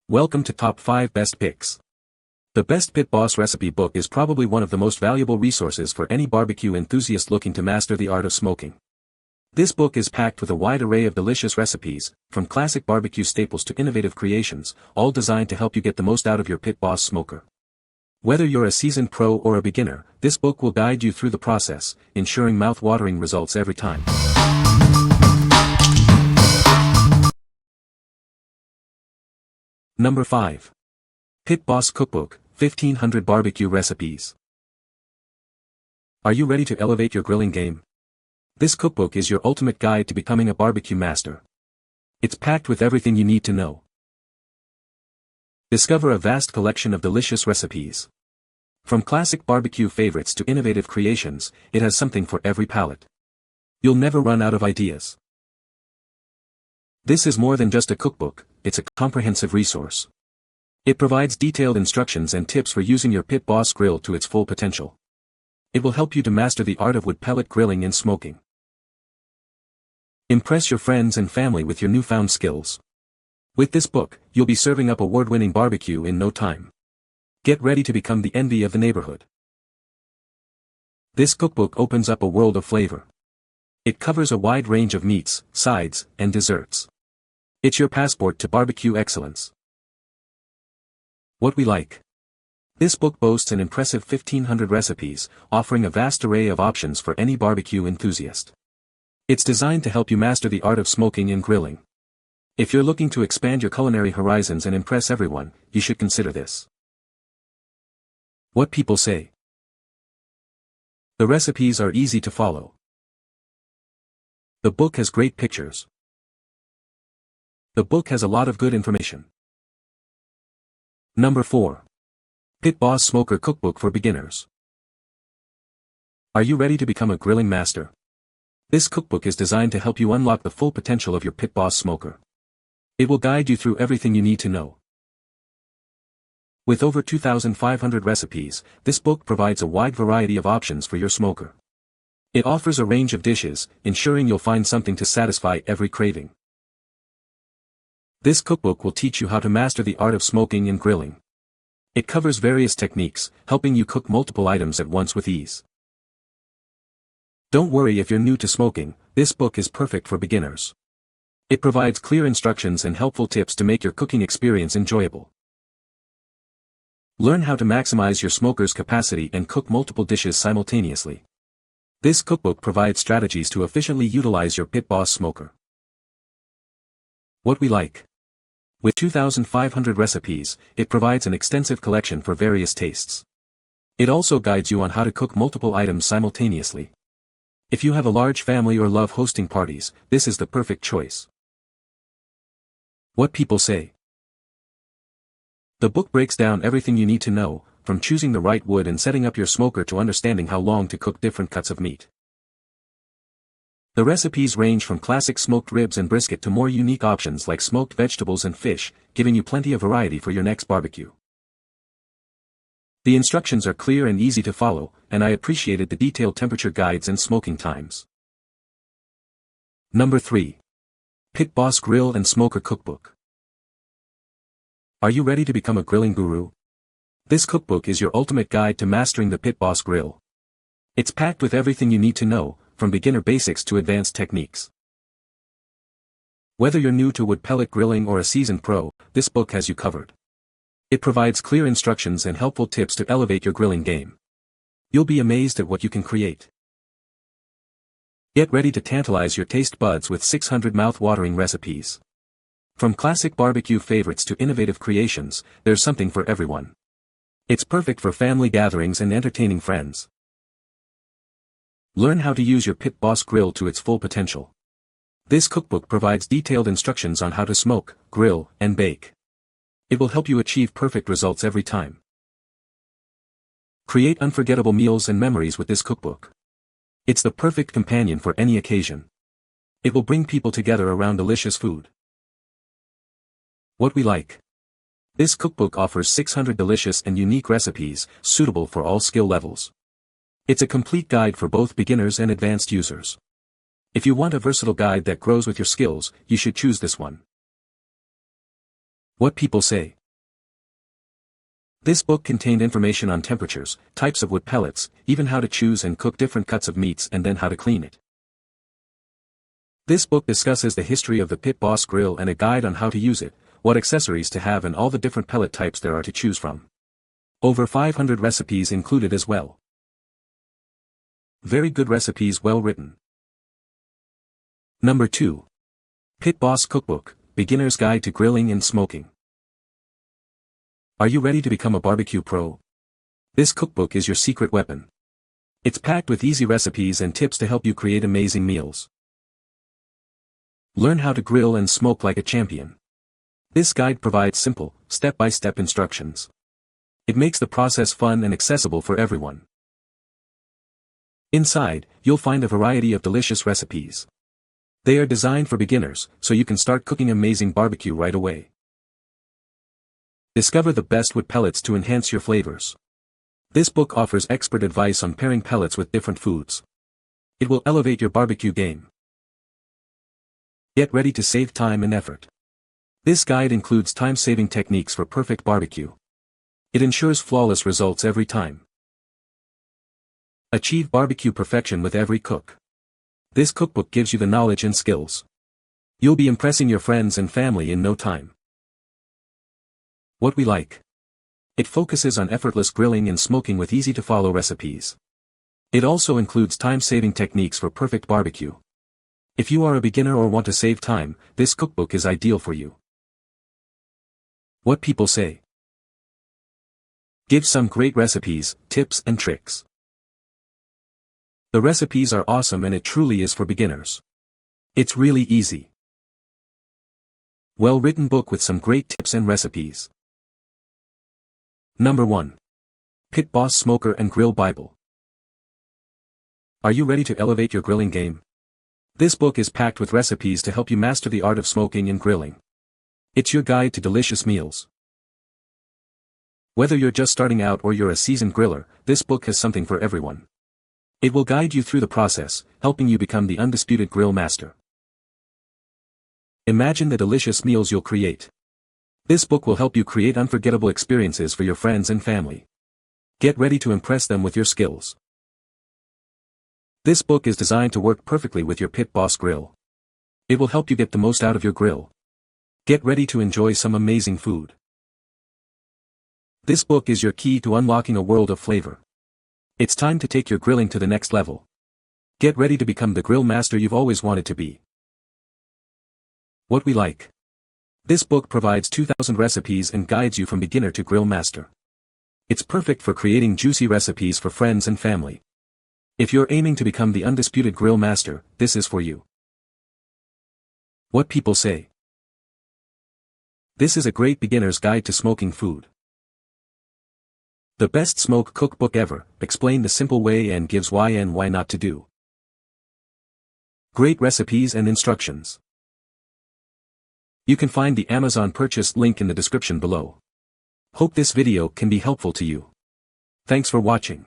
Welcome to Top 5 Best Picks. The Best Pit Boss Recipe book is probably one of the most valuable resources for any barbecue enthusiast looking to master the art of smoking. This book is packed with a wide array of delicious recipes, from classic barbecue staples to innovative creations, all designed to help you get the most out of your Pit Boss smoker. Whether you're a seasoned pro or a beginner, this book will guide you through the process, ensuring mouth-watering results every time. Number 5. Pit Boss Cookbook, 1500 Barbecue Recipes. Are you ready to elevate your grilling game? This cookbook is your ultimate guide to becoming a barbecue master. It's packed with everything you need to know. Discover a vast collection of delicious recipes. From classic barbecue favorites to innovative creations, it has something for every palate. You'll never run out of ideas. This is more than just a cookbook, it's a comprehensive resource. It provides detailed instructions and tips for using your Pit Boss grill to its full potential. It will help you to master the art of wood pellet grilling and smoking. Impress your friends and family with your newfound skills. With this book, you'll be serving up award-winning barbecue in no time. Get ready to become the envy of the neighborhood. This cookbook opens up a world of flavor. It covers a wide range of meats, sides, and desserts. It's your passport to barbecue excellence. What we like. This book boasts an impressive 1500 recipes, offering a vast array of options for any barbecue enthusiast. It's designed to help you master the art of smoking and grilling. If you're looking to expand your culinary horizons and impress everyone, you should consider this. What people say. The recipes are easy to follow. The book has great pictures. The book has a lot of good information. Number 4. Pit Boss Smoker Cookbook for Beginners. Are you ready to become a grilling master? This cookbook is designed to help you unlock the full potential of your Pit Boss smoker. It will guide you through everything you need to know. With over 2,500 recipes, this book provides a wide variety of options for your smoker. It offers a range of dishes, ensuring you'll find something to satisfy every craving. This cookbook will teach you how to master the art of smoking and grilling. It covers various techniques, helping you cook multiple items at once with ease. Don't worry if you're new to smoking, this book is perfect for beginners. It provides clear instructions and helpful tips to make your cooking experience enjoyable. Learn how to maximize your smoker's capacity and cook multiple dishes simultaneously. This cookbook provides strategies to efficiently utilize your Pit Boss smoker. What we like. With 2,500 recipes, it provides an extensive collection for various tastes. It also guides you on how to cook multiple items simultaneously. If you have a large family or love hosting parties, this is the perfect choice. What people say. The book breaks down everything you need to know, from choosing the right wood and setting up your smoker to understanding how long to cook different cuts of meat. The recipes range from classic smoked ribs and brisket to more unique options like smoked vegetables and fish, giving you plenty of variety for your next barbecue. The instructions are clear and easy to follow, and I appreciated the detailed temperature guides and smoking times. Number 3. Pit Boss Grill and Smoker Cookbook. Are you ready to become a grilling guru? This cookbook is your ultimate guide to mastering the Pit Boss grill. It's packed with everything you need to know, from beginner basics to advanced techniques. Whether you're new to wood pellet grilling or a seasoned pro, this book has you covered. It provides clear instructions and helpful tips to elevate your grilling game. You'll be amazed at what you can create. Get ready to tantalize your taste buds with 600 mouth-watering recipes. From classic barbecue favorites to innovative creations, there's something for everyone. It's perfect for family gatherings and entertaining friends. Learn how to use your Pit Boss grill to its full potential. This cookbook provides detailed instructions on how to smoke, grill, and bake. It will help you achieve perfect results every time. Create unforgettable meals and memories with this cookbook. It's the perfect companion for any occasion. It will bring people together around delicious food. What we like. This cookbook offers 600 delicious and unique recipes, suitable for all skill levels. It's a complete guide for both beginners and advanced users. If you want a versatile guide that grows with your skills, you should choose this one. What people say. This book contained information on temperatures, types of wood pellets, even how to choose and cook different cuts of meats and then how to clean it. This book discusses the history of the Pit Boss grill and a guide on how to use it, what accessories to have and all the different pellet types there are to choose from. Over 500 recipes included as well. Very good recipes, well written. Number 2. Pit Boss Cookbook, Beginner's Guide to Grilling and Smoking. Are you ready to become a barbecue pro? This cookbook is your secret weapon. It's packed with easy recipes and tips to help you create amazing meals. Learn how to grill and smoke like a champion. This guide provides simple, step-by-step instructions. It makes the process fun and accessible for everyone. Inside, you'll find a variety of delicious recipes. They are designed for beginners, so you can start cooking amazing barbecue right away. Discover the best wood pellets to enhance your flavors. This book offers expert advice on pairing pellets with different foods. It will elevate your barbecue game. Get ready to save time and effort. This guide includes time-saving techniques for perfect barbecue. It ensures flawless results every time. Achieve barbecue perfection with every cook. This cookbook gives you the knowledge and skills. You'll be impressing your friends and family in no time. What we like. It focuses on effortless grilling and smoking with easy-to-follow recipes. It also includes time-saving techniques for perfect barbecue. If you are a beginner or want to save time, this cookbook is ideal for you. What people say. Give some great recipes, tips and tricks. The recipes are awesome and it truly is for beginners. It's really easy. Well-written book with some great tips and recipes. Number 1. Pit Boss Smoker and Grill Bible. Are you ready to elevate your grilling game? This book is packed with recipes to help you master the art of smoking and grilling. It's your guide to delicious meals. Whether you're just starting out or you're a seasoned griller, this book has something for everyone. It will guide you through the process, helping you become the undisputed grill master. Imagine the delicious meals you'll create. This book will help you create unforgettable experiences for your friends and family. Get ready to impress them with your skills. This book is designed to work perfectly with your Pit Boss grill. It will help you get the most out of your grill. Get ready to enjoy some amazing food. This book is your key to unlocking a world of flavor. It's time to take your grilling to the next level. Get ready to become the grill master you've always wanted to be. What we like. This book provides 2,000 recipes and guides you from beginner to grill master. It's perfect for creating juicy recipes for friends and family. If you're aiming to become the undisputed grill master, this is for you. What people say. This is a great beginner's guide to smoking food. The best smoke cookbook ever, explain the simple way and gives why and why not to do. Great recipes and instructions. You can find the Amazon purchase link in the description below. Hope this video can be helpful to you. Thanks for watching.